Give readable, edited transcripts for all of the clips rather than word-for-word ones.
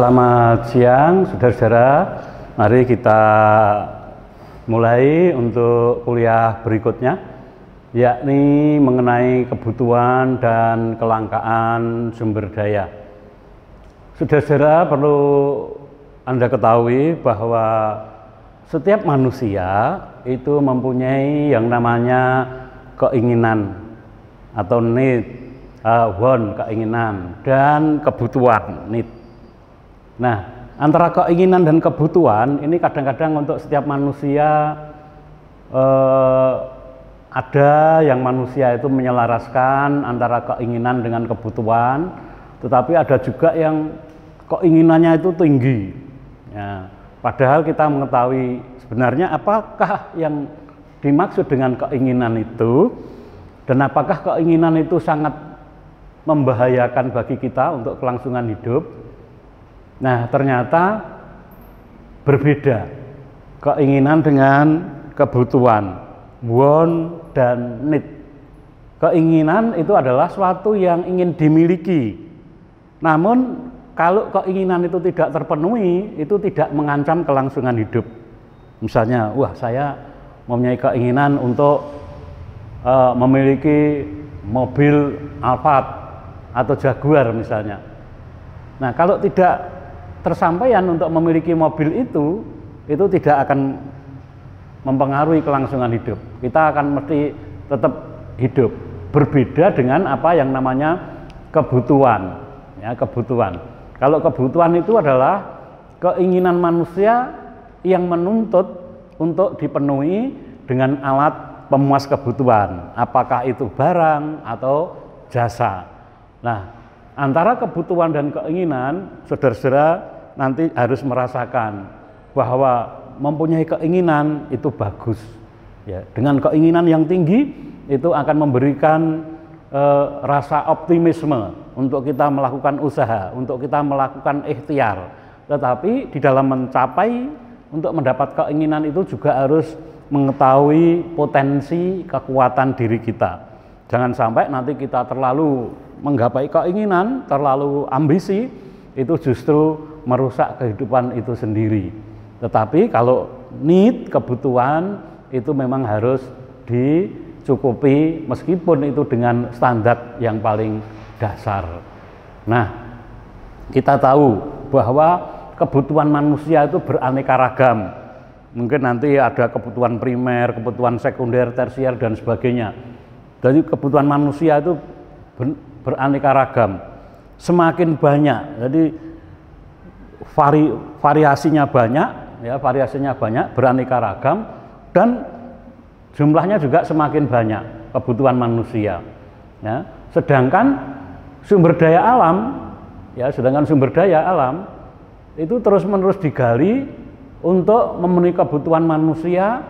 Selamat siang, saudara-saudara. Mari kita mulai untuk kuliah berikutnya, yakni mengenai kebutuhan dan kelangkaan sumber daya. Saudara-saudara, perlu Anda ketahui bahwa setiap manusia itu mempunyai yang namanya keinginan atau need, want, keinginan, dan kebutuhan, need. Nah, antara keinginan dan kebutuhan ini kadang-kadang untuk setiap manusia ada yang manusia itu menyelaraskan antara keinginan dengan kebutuhan, tetapi ada juga yang keinginannya itu tinggi. Ya, padahal kita mengetahui sebenarnya apakah yang dimaksud dengan keinginan itu, dan apakah keinginan itu sangat membahayakan bagi kita untuk kelangsungan hidup. Nah, ternyata berbeda keinginan dengan kebutuhan, want dan need. Keinginan itu adalah suatu yang ingin dimiliki. Namun kalau keinginan itu tidak terpenuhi, itu tidak mengancam kelangsungan hidup. Misalnya, wah, saya mempunyai keinginan untuk memiliki mobil Alphard atau Jaguar misalnya. Nah, kalau tidak tersampaian untuk memiliki mobil itu tidak akan mempengaruhi kelangsungan hidup. Kita akan mesti tetap hidup. Berbeda dengan apa yang namanya kebutuhan. Ya, kebutuhan. Kalau kebutuhan itu adalah keinginan manusia yang menuntut untuk dipenuhi dengan alat pemuas kebutuhan. Apakah itu barang atau jasa. Nah, antara kebutuhan dan keinginan, saudara-saudara nanti harus merasakan bahwa mempunyai keinginan itu bagus. Ya, dengan keinginan yang tinggi itu akan memberikan rasa optimisme untuk kita melakukan usaha, untuk kita melakukan ikhtiar. Tetapi di dalam mencapai untuk mendapat keinginan itu juga harus mengetahui potensi kekuatan diri kita. Jangan sampai nanti kita terlalu menggapai keinginan, terlalu ambisi, itu justru merusak kehidupan itu sendiri. Tetapi kalau need, kebutuhan, itu memang harus dicukupi meskipun itu dengan standar yang paling dasar. Nah, kita tahu bahwa kebutuhan manusia itu beraneka ragam. Mungkin nanti ada kebutuhan primer, kebutuhan sekunder, tersier, dan sebagainya. Jadi kebutuhan manusia itu beraneka ragam, semakin banyak, jadi variasinya banyak, ya, variasinya banyak, beraneka ragam, dan jumlahnya juga semakin banyak kebutuhan manusia. Ya, sedangkan sumber daya alam, itu terus-menerus digali untuk memenuhi kebutuhan manusia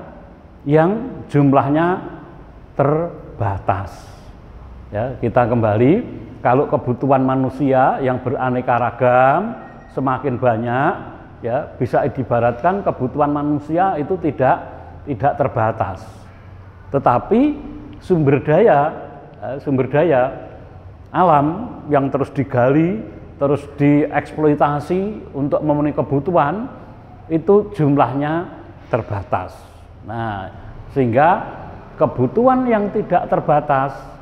yang jumlahnya terbatas. Ya, kita kembali, kalau kebutuhan manusia yang beraneka ragam semakin banyak, ya, bisa diibaratkan kebutuhan manusia itu tidak terbatas. Tetapi sumber daya alam yang terus digali, terus dieksploitasi untuk memenuhi kebutuhan itu jumlahnya terbatas. Nah, sehingga kebutuhan yang tidak terbatas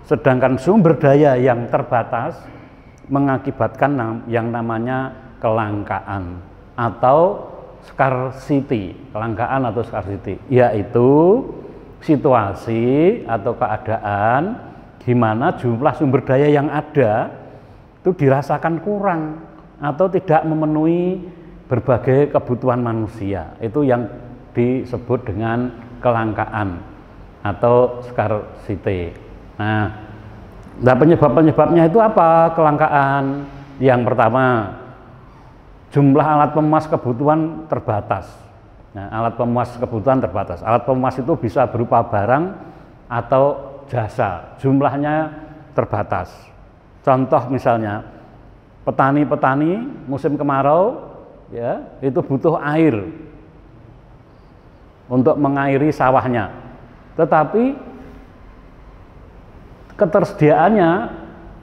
sedangkan sumber daya yang terbatas mengakibatkan yang namanya kelangkaan atau scarcity, kelangkaan atau scarcity, yaitu situasi atau keadaan di mana jumlah sumber daya yang ada itu dirasakan kurang atau tidak memenuhi berbagai kebutuhan manusia. Itu yang disebut dengan kelangkaan atau scarcity. Nah, penyebab-penyebabnya itu apa kelangkaan? Yang pertama, jumlah alat pemuas kebutuhan terbatas. Nah, alat pemuas kebutuhan terbatas. Alat pemuas itu bisa berupa barang atau jasa. Jumlahnya terbatas. Contoh misalnya, petani-petani musim kemarau, ya, itu butuh air untuk mengairi sawahnya. Tetapi ketersediaannya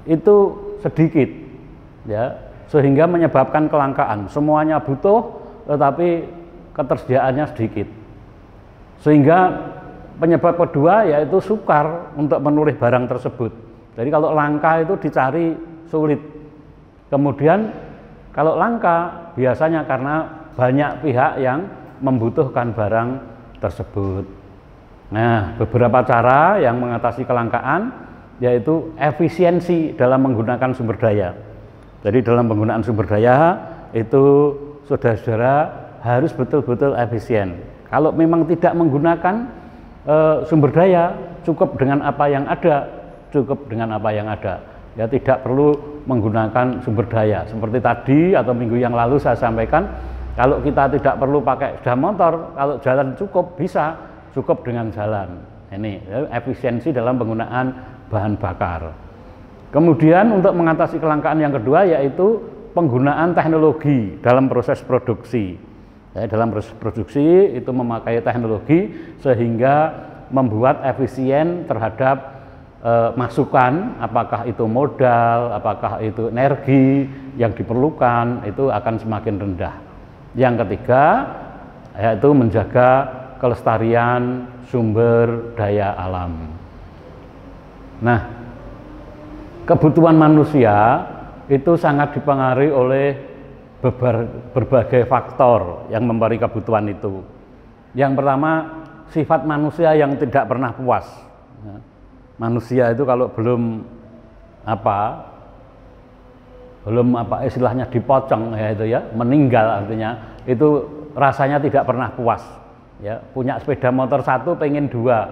itu sedikit, ya, sehingga menyebabkan kelangkaan. Semuanya butuh, tetapi ketersediaannya sedikit. Sehingga penyebab kedua yaitu sukar untuk menulih barang tersebut. Jadi kalau langka itu dicari sulit. Kemudian kalau langka biasanya karena banyak pihak yang membutuhkan barang tersebut. Nah, beberapa cara yang mengatasi kelangkaan yaitu efisiensi dalam menggunakan sumber daya. Jadi dalam penggunaan sumber daya itu saudara-saudara harus betul-betul efisien. Kalau memang tidak menggunakan sumber daya, cukup dengan apa yang ada, cukup dengan apa yang ada. Ya, tidak perlu menggunakan sumber daya. Seperti tadi atau minggu yang lalu saya sampaikan, kalau kita tidak perlu pakai sepeda motor, kalau jalan cukup bisa, cukup dengan jalan. Ini efisiensi dalam penggunaan bahan bakar. Kemudian untuk mengatasi kelangkaan yang kedua yaitu penggunaan teknologi dalam proses produksi. Ya, dalam proses produksi itu memakai teknologi sehingga membuat efisien terhadap masukan, apakah itu modal, apakah itu energi yang diperlukan, itu akan semakin rendah. Yang ketiga yaitu menjaga kelestarian sumber daya alam. Nah, kebutuhan manusia itu sangat dipengaruhi oleh berbagai faktor yang mempengaruhi kebutuhan itu. Yang pertama, sifat manusia yang tidak pernah puas. Manusia itu kalau belum istilahnya dipocong ya itu ya, meninggal artinya itu rasanya tidak pernah puas. Ya, punya sepeda motor satu pengen dua,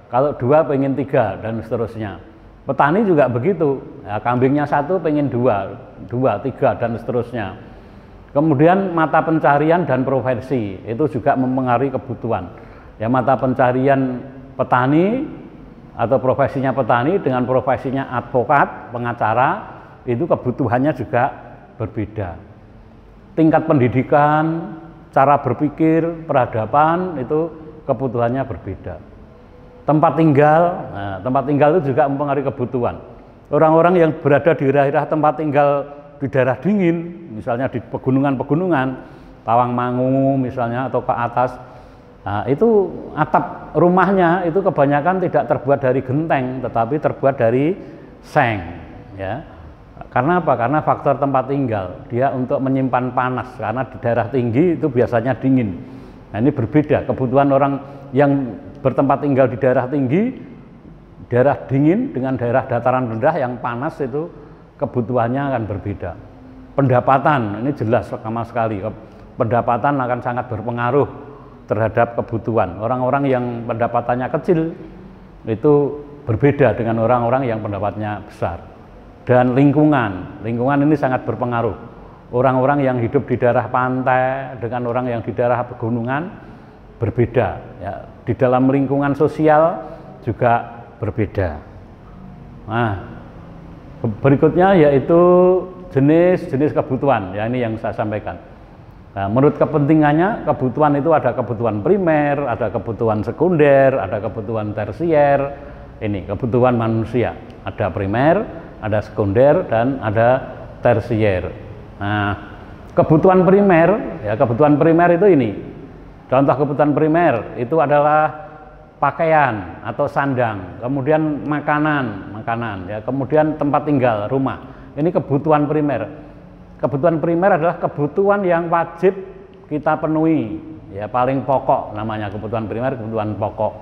kalau dua pengen tiga dan seterusnya. Petani juga begitu, ya, kambingnya satu pengen dua, tiga dan seterusnya. Kemudian mata pencarian dan profesi itu juga mempengaruhi kebutuhan. Ya, mata pencarian petani atau profesinya petani dengan profesinya advokat, pengacara, itu kebutuhannya juga berbeda. Tingkat pendidikan, cara berpikir, peradaban itu kebutuhannya berbeda. Tempat tinggal itu juga mempengaruhi kebutuhan. Orang-orang yang berada di daerah tempat tinggal di daerah dingin, misalnya di pegunungan-pegunungan, Tawangmangu misalnya atau ke atas, nah, itu atap rumahnya itu kebanyakan tidak terbuat dari genteng, tetapi terbuat dari seng. Ya. Karena apa? Karena faktor tempat tinggal, dia untuk menyimpan panas, karena di daerah tinggi itu biasanya dingin. Nah, ini berbeda, kebutuhan orang yang bertempat tinggal di daerah tinggi, daerah dingin dengan daerah dataran rendah yang panas itu kebutuhannya akan berbeda. Pendapatan, ini jelas sama sekali, pendapatan akan sangat berpengaruh terhadap kebutuhan. Orang-orang yang pendapatannya kecil itu berbeda dengan orang-orang yang pendapatnya besar. Dan lingkungan ini sangat berpengaruh. Orang-orang yang hidup di daerah pantai dengan orang yang di daerah pegunungan berbeda. Ya, di dalam lingkungan sosial juga berbeda. Nah, berikutnya yaitu jenis-jenis kebutuhan. Ya, ini yang saya sampaikan. Nah, menurut kepentingannya, kebutuhan itu ada kebutuhan primer, ada kebutuhan sekunder, ada kebutuhan tersier. Ini kebutuhan manusia, ada primer, ada sekunder, dan ada tersier. Nah, kebutuhan primer, ya kebutuhan primer itu ini. Contoh kebutuhan primer itu adalah pakaian atau sandang, kemudian makanan, ya, kemudian tempat tinggal, rumah. Ini kebutuhan primer. Kebutuhan primer adalah kebutuhan yang wajib kita penuhi, ya paling pokok namanya kebutuhan primer, kebutuhan pokok.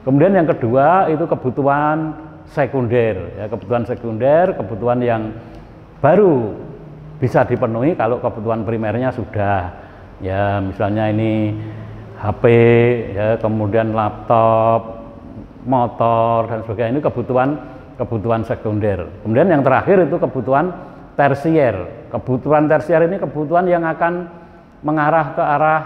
Kemudian yang kedua itu kebutuhan sekunder, ya kebutuhan sekunder, kebutuhan yang baru bisa dipenuhi kalau kebutuhan primernya sudah, ya misalnya ini HP, ya kemudian laptop, motor dan sebagainya, ini kebutuhan sekunder. Kemudian yang terakhir itu kebutuhan tersier. Kebutuhan tersier ini kebutuhan yang akan mengarah ke arah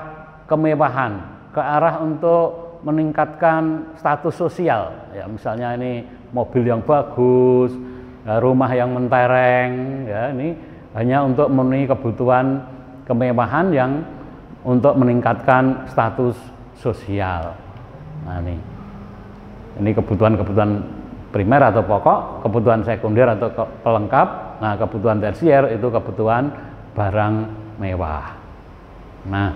kemewahan, ke arah untuk meningkatkan status sosial. Ya, misalnya ini mobil yang bagus, ya, rumah yang mentereng, ya ini hanya untuk memenuhi kebutuhan kemewahan yang untuk meningkatkan status sosial. Nah, ini kebutuhan-kebutuhan primer atau pokok, kebutuhan sekunder atau pelengkap, Nah, kebutuhan tersier itu kebutuhan barang mewah. Nah,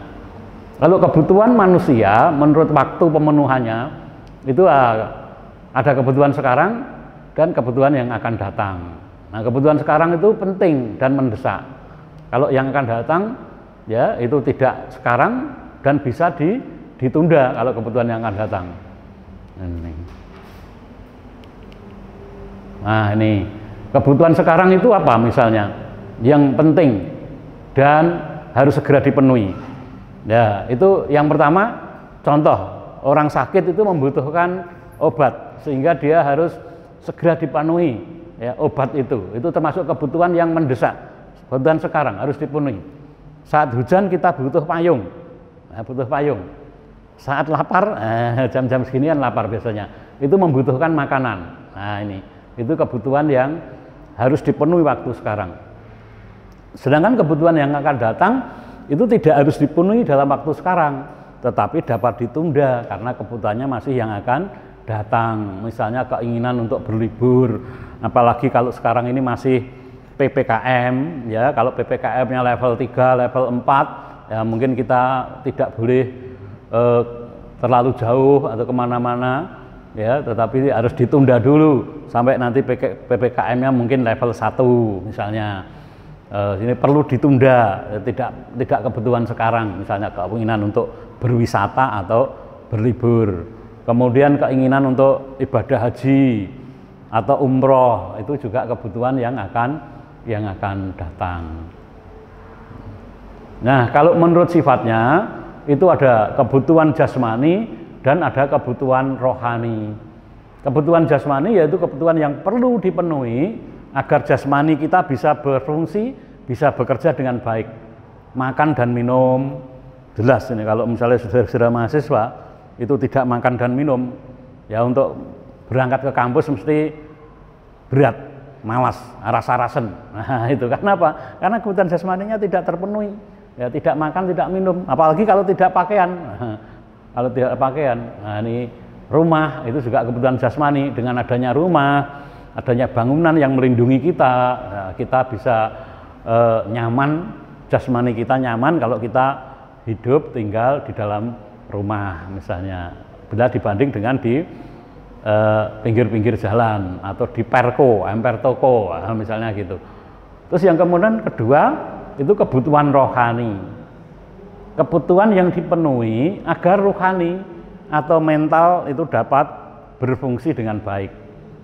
kalau kebutuhan manusia menurut waktu pemenuhannya itu ada kebutuhan sekarang dan kebutuhan yang akan datang. Nah, kebutuhan sekarang itu penting dan mendesak. Kalau yang akan datang ya itu tidak sekarang dan bisa ditunda kalau kebutuhan yang akan datang. Nah, ini kebutuhan sekarang itu apa misalnya yang penting dan harus segera dipenuhi. Ya, itu yang pertama, contoh orang sakit itu membutuhkan obat sehingga dia harus segera dipenuhi ya, obat itu termasuk kebutuhan yang mendesak, kebutuhan sekarang harus dipenuhi. Saat hujan kita butuh payung, butuh payung. Saat lapar, jam-jam seginian lapar biasanya, itu membutuhkan makanan. Nah, ini itu kebutuhan yang harus dipenuhi waktu sekarang. Sedangkan kebutuhan yang akan datang itu tidak harus dipenuhi dalam waktu sekarang, tetapi dapat ditunda karena kebutuhannya masih yang akan datang. Misalnya keinginan untuk berlibur, apalagi kalau sekarang ini masih PPKM ya, kalau PPKM-nya level 3, level 4 ya mungkin kita tidak boleh terlalu jauh atau kemana-mana ya, tetapi harus ditunda dulu sampai nanti PPKM-nya mungkin level 1 misalnya. Ini perlu ditunda, tidak kebutuhan sekarang, misalnya keinginan untuk berwisata atau berlibur, kemudian keinginan untuk ibadah haji atau umroh, itu juga kebutuhan yang akan datang. Nah, kalau menurut sifatnya itu ada kebutuhan jasmani dan ada kebutuhan rohani. Kebutuhan jasmani yaitu kebutuhan yang perlu dipenuhi agar jasmani kita bisa berfungsi, bisa bekerja dengan baik. Makan dan minum, jelas ini kalau misalnya saudara-saudara mahasiswa itu tidak makan dan minum, ya untuk berangkat ke kampus mesti berat, malas, rasa-rasen. Nah, itu karena apa? Karena kebutuhan jasmaninya tidak terpenuhi. Ya, tidak makan, tidak minum, apalagi kalau tidak pakaian. Kalau tidak pakaian, nah ini rumah itu juga kebutuhan jasmani. Dengan adanya rumah, adanya bangunan yang melindungi kita, nah, kita bisa nyaman, jasmani kita nyaman kalau kita hidup tinggal di dalam rumah misalnya, bila dibanding dengan di pinggir-pinggir jalan atau di perko, emper toko, misalnya gitu. Terus yang kemudian kedua itu kebutuhan rohani, kebutuhan yang dipenuhi agar rohani atau mental itu dapat berfungsi dengan baik.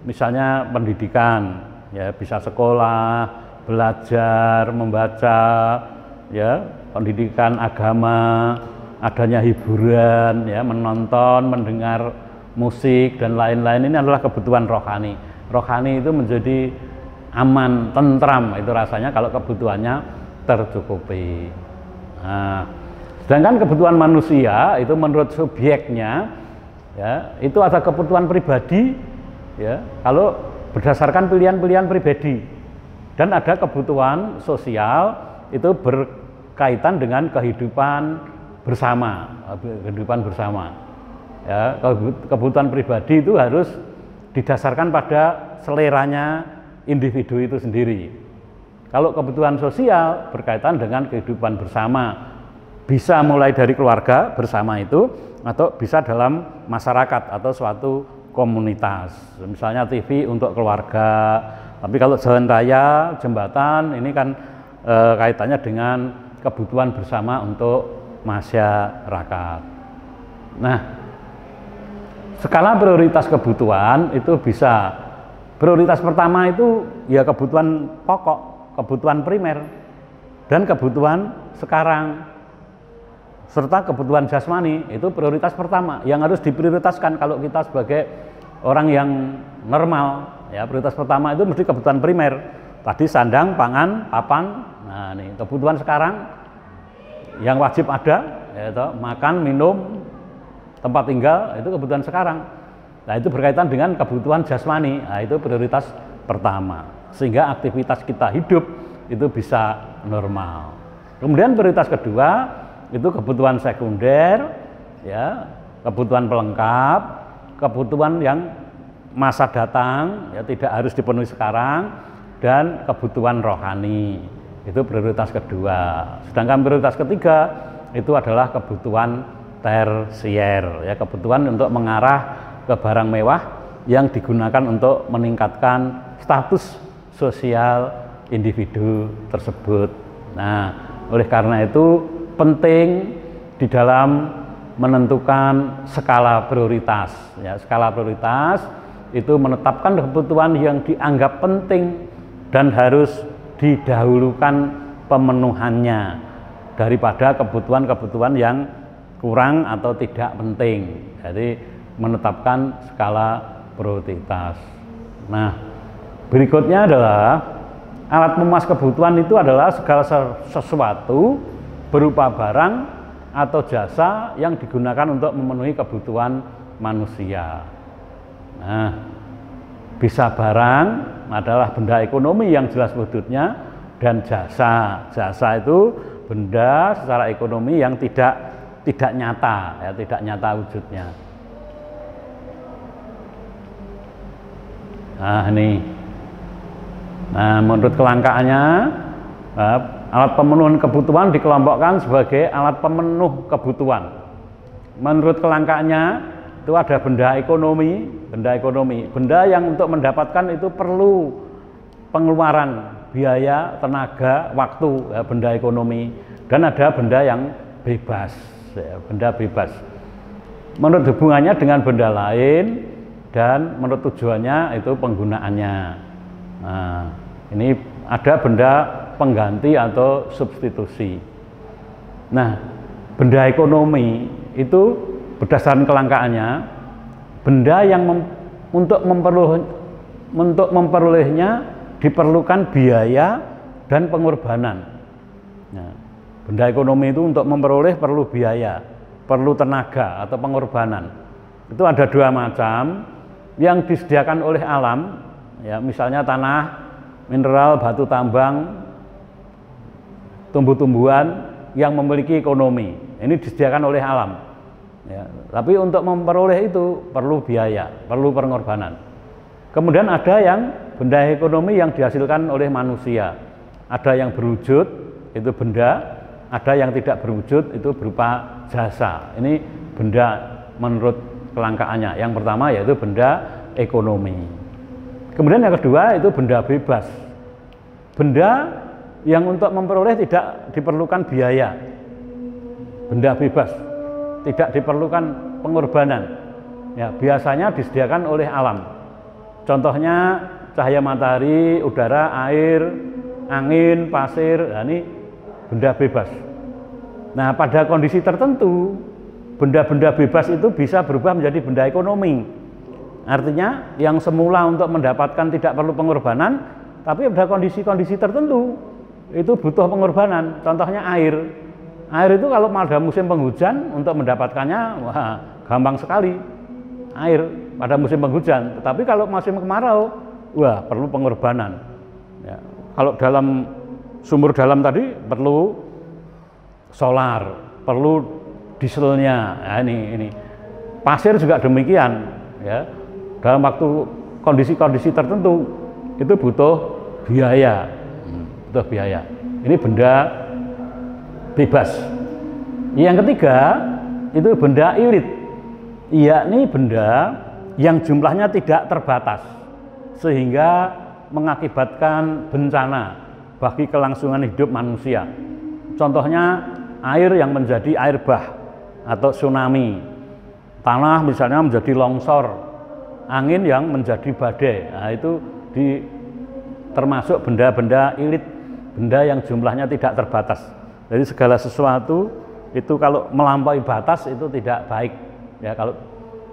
Misalnya pendidikan, ya bisa sekolah, belajar, membaca, ya pendidikan agama, adanya hiburan, ya menonton, mendengar musik dan lain-lain, ini adalah kebutuhan rohani. Rohani itu menjadi aman, tentram itu rasanya kalau kebutuhannya tercukupi. Nah, sedangkan kebutuhan manusia itu menurut subjeknya, ya itu ada kebutuhan pribadi, ya kalau berdasarkan pilihan-pilihan pribadi, dan ada kebutuhan sosial itu berkaitan dengan kehidupan bersama, Ya, kebutuhan pribadi itu harus didasarkan pada seleranya individu itu sendiri. Kalau kebutuhan sosial berkaitan dengan kehidupan bersama, bisa mulai dari keluarga bersama itu, atau bisa dalam masyarakat atau suatu komunitas. Misalnya TV untuk keluarga, tapi kalau jalan raya, jembatan, ini kan kaitannya dengan kebutuhan bersama untuk masyarakat. Nah, skala prioritas kebutuhan itu bisa, prioritas pertama itu ya kebutuhan pokok, kebutuhan primer, dan kebutuhan sekarang, serta kebutuhan jasmani itu prioritas pertama yang harus diprioritaskan kalau kita sebagai orang yang normal. Ya, prioritas pertama itu mesti kebutuhan primer. Tadi sandang, pangan, papan. Nah, ini kebutuhan sekarang yang wajib ada, yaitu makan, minum, tempat tinggal, itu kebutuhan sekarang. Nah, itu berkaitan dengan kebutuhan jasmani. Nah, itu prioritas pertama. Sehingga aktivitas kita hidup itu bisa normal. Kemudian prioritas kedua itu kebutuhan sekunder, ya, kebutuhan pelengkap, kebutuhan yang masa datang, ya tidak harus dipenuhi sekarang, dan kebutuhan rohani. Itu prioritas kedua. Sedangkan prioritas ketiga itu adalah kebutuhan tersier, ya, kebutuhan untuk mengarah ke barang mewah yang digunakan untuk meningkatkan status sosial individu tersebut. Nah, oleh karena itu penting di dalam menentukan skala prioritas. Ya, skala prioritas itu menetapkan kebutuhan yang dianggap penting dan harus didahulukan pemenuhannya daripada kebutuhan-kebutuhan yang kurang atau tidak penting. Jadi menetapkan skala prioritas. Nah, berikutnya adalah alat pemuas kebutuhan itu adalah segala sesuatu berupa barang atau jasa yang digunakan untuk memenuhi kebutuhan manusia. Nah, bisa barang adalah benda ekonomi yang jelas wujudnya, dan jasa. Jasa itu benda secara ekonomi yang tidak nyata, ya, tidak nyata wujudnya. Nah, ini. Nah, menurut kelangkaannya, alat pemenuhan kebutuhan dikelompokkan sebagai alat pemenuh kebutuhan. Menurut kelangkaannya itu ada benda ekonomi, benda yang untuk mendapatkan itu perlu pengeluaran biaya, tenaga, waktu, ya, benda ekonomi. Dan ada benda yang bebas, ya, benda bebas. Menurut hubungannya dengan benda lain dan menurut tujuannya itu penggunaannya. Nah, ini ada benda pengganti atau substitusi. Nah, benda ekonomi itu berdasarkan kelangkaannya benda yang untuk memperolehnya diperlukan biaya dan pengorbanan. Nah, benda ekonomi itu untuk memperoleh perlu biaya, perlu tenaga atau pengorbanan. Itu ada dua macam, yang disediakan oleh alam, ya, misalnya tanah, mineral, batu tambang, tumbuh-tumbuhan yang memiliki ekonomi. Ini disediakan oleh alam. Ya, tapi untuk memperoleh itu perlu biaya, perlu pengorbanan. Kemudian ada yang benda ekonomi yang dihasilkan oleh manusia. Ada yang berwujud, itu benda. Ada yang tidak berwujud, itu berupa jasa. Ini benda menurut kelangkaannya. Yang pertama yaitu benda ekonomi. Kemudian yang kedua itu benda bebas. Benda yang untuk memperoleh tidak diperlukan biaya. Benda bebas, tidak diperlukan pengorbanan. Ya, biasanya disediakan oleh alam. Contohnya cahaya matahari, udara, air, angin, pasir. Nah, ini benda bebas. Nah, pada kondisi tertentu benda-benda bebas itu bisa berubah menjadi benda ekonomi. Artinya yang semula untuk mendapatkan tidak perlu pengorbanan, tapi pada kondisi-kondisi tertentu itu butuh pengorbanan. Contohnya air. Air itu kalau pada musim penghujan untuk mendapatkannya, wah, gampang sekali. Air pada musim penghujan. Tetapi kalau musim kemarau, wah, perlu pengorbanan. Ya, kalau dalam sumur dalam tadi perlu solar, perlu dieselnya. Nah, ini pasir juga demikian. Ya, dalam waktu kondisi-kondisi tertentu itu butuh biaya, butuh biaya. Ini benda bebas. Yang ketiga itu benda ilit, yakni benda yang jumlahnya tidak terbatas sehingga mengakibatkan bencana bagi kelangsungan hidup manusia. Contohnya air yang menjadi air bah atau tsunami, tanah misalnya menjadi longsor, angin yang menjadi badai. Nah, itu termasuk benda-benda ilit, benda yang jumlahnya tidak terbatas. Jadi segala sesuatu itu kalau melampaui batas itu tidak baik. Ya, kalau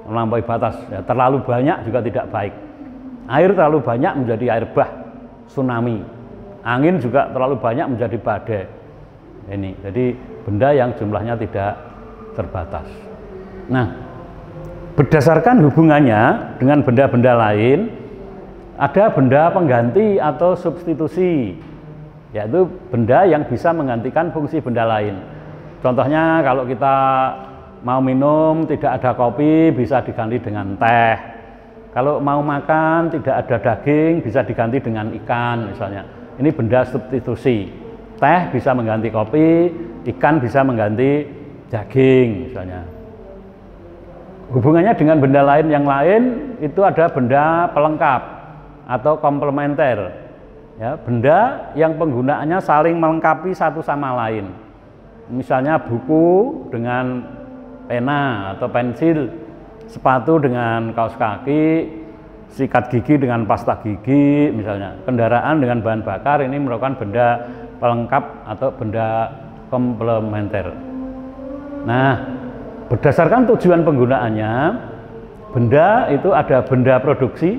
melampaui batas, ya, terlalu banyak juga tidak baik. Air terlalu banyak menjadi air bah, tsunami. Angin juga terlalu banyak menjadi badai. Ini, jadi benda yang jumlahnya tidak terbatas. Nah, berdasarkan hubungannya dengan benda-benda lain, ada benda pengganti atau substitusi, yaitu benda yang bisa menggantikan fungsi benda lain. Contohnya kalau kita mau minum tidak ada kopi, bisa diganti dengan teh. Kalau mau makan tidak ada daging bisa diganti dengan ikan misalnya. Ini benda substitusi. Teh bisa mengganti kopi, ikan bisa mengganti daging misalnya. Hubungannya dengan benda lain yang lain itu ada benda pelengkap atau komplementer. Ya, benda yang penggunaannya saling melengkapi satu sama lain. Misalnya buku dengan pena atau pensil, sepatu dengan kaos kaki, sikat gigi dengan pasta gigi misalnya. Kendaraan dengan bahan bakar ini merupakan benda pelengkap atau benda komplementer. Nah, berdasarkan tujuan penggunaannya, benda itu ada benda produksi,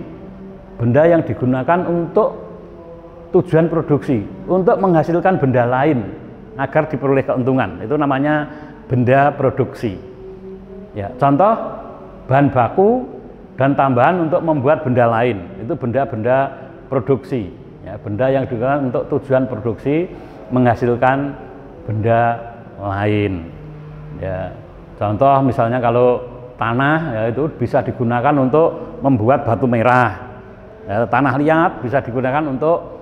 benda yang digunakan untuk tujuan produksi, untuk menghasilkan benda lain agar diperoleh keuntungan. Itu namanya benda produksi. Ya, contoh bahan baku dan tambahan untuk membuat benda lain, itu benda-benda produksi. Ya, benda yang digunakan untuk tujuan produksi menghasilkan benda lain. Ya, contoh misalnya kalau tanah ya itu bisa digunakan untuk membuat batu merah. Ya, tanah liat bisa digunakan untuk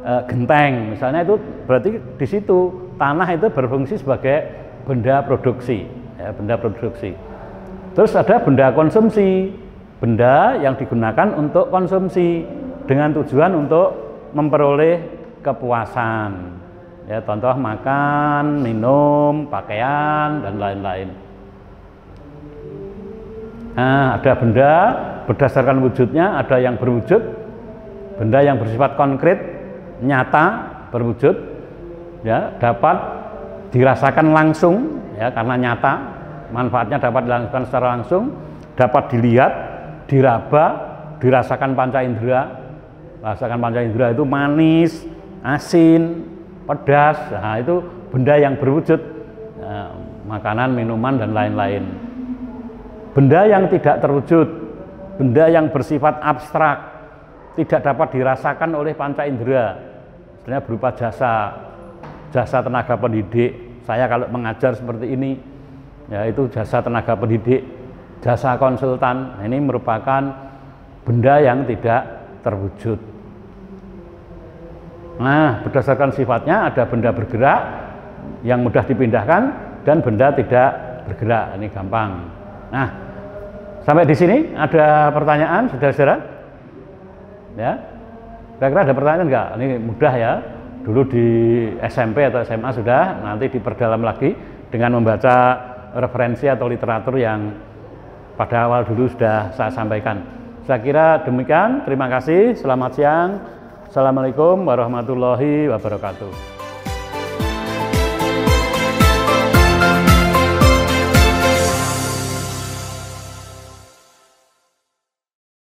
genteng, misalnya itu berarti di situ tanah itu berfungsi sebagai benda produksi, ya, benda produksi. Terus ada benda konsumsi, benda yang digunakan untuk konsumsi dengan tujuan untuk memperoleh kepuasan. Ya, contoh makan, minum, pakaian dan lain-lain. Nah, ada benda berdasarkan wujudnya, ada yang berwujud, benda yang bersifat konkret, nyata, berwujud, ya, dapat dirasakan langsung, ya, karena nyata, manfaatnya dapat dilakukan secara langsung, dapat dilihat, diraba, dirasakan panca indera. Rasakan panca indera itu manis, asin, pedas. Nah, itu benda yang berwujud, ya, makanan, minuman dan lain-lain. Benda yang tidak terwujud, benda yang bersifat abstrak, tidak dapat dirasakan oleh panca indera. Sebenarnya berupa jasa tenaga pendidik. Saya kalau mengajar seperti ini, ya itu jasa tenaga pendidik, jasa konsultan. Nah, ini merupakan benda yang tidak terwujud. Nah, berdasarkan sifatnya ada benda bergerak yang mudah dipindahkan dan benda tidak bergerak. Ini gampang. Nah, sampai di sini ada pertanyaan, saudara-saudara? Ya, kira-kira ada pertanyaan enggak? Ini mudah ya. Dulu di SMP atau SMA sudah, nanti diperdalam lagi dengan membaca referensi atau literatur yang pada awal dulu sudah saya sampaikan. Saya kira demikian. Terima kasih. Selamat siang. Assalamualaikum warahmatullahi wabarakatuh.